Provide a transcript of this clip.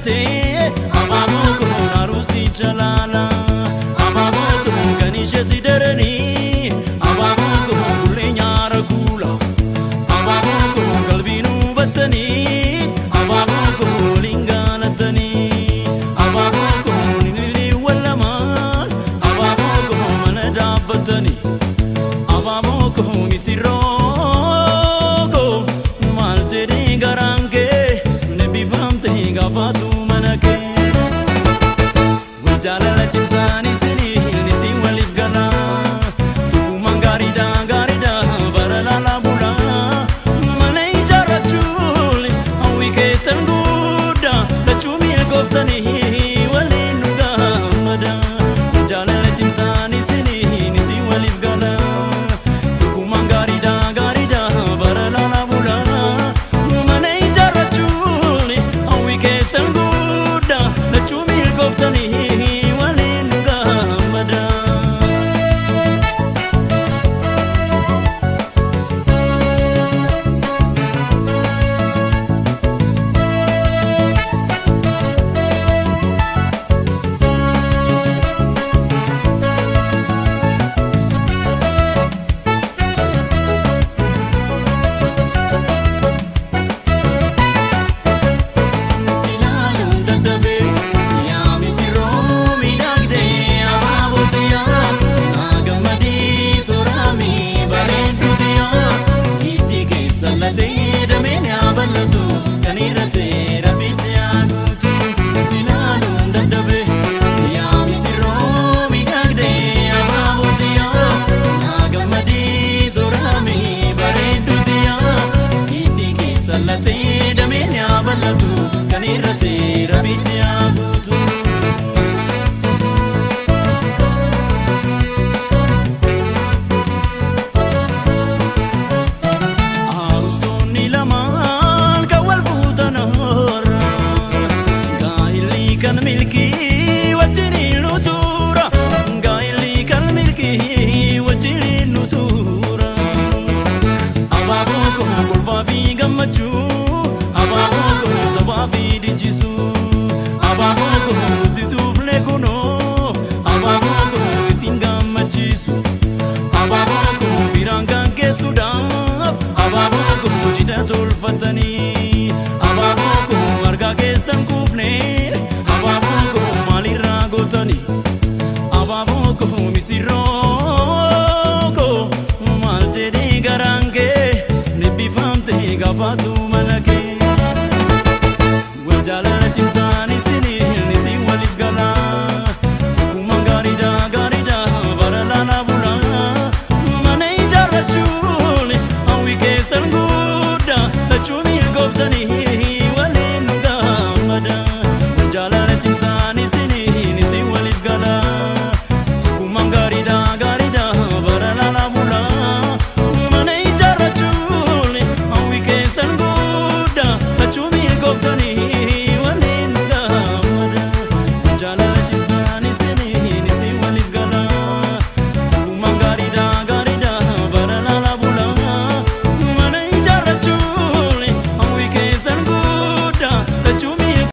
galate abaaboo kun aruusti chalala abaaboo kun kanishe sidarani abaaboo kun kullee nyaara kuula abaaboo kun qalbiinu battani abaaboo kun lingalatani abaaboo kun nilli wallama abaaboo kun mana dhaabbatani abaaboo kun misirroo Gafatu manake Wajala chimsani sini nisi walif gala Tukuma garida barala la bula Malay jara chuli Hawi kesan guda La chumil koftani Wali nuga mada Wajala chimsani sini nisi walif gala Tukuma garida barala la bula Malay jara chuli Kesan guda na chumil koftani wali nuga mada kan milki wajini nutura gaili kan milki wajini nutura abaaboo ko golfa fi gammachu abaaboo ko tapha fi dinjisu abaaboo ko titufne kuno abaaboo ko isin gammachiisu abaaboo ko firangan keessuudhaaf abaaboo ko cidha tolfatani abaaboo ko argaa keessan kuufne abaaboo ko maalirraa gootani abaaboo ko misirroo ko maal jedhee garaan kee nebbifamte gaafatu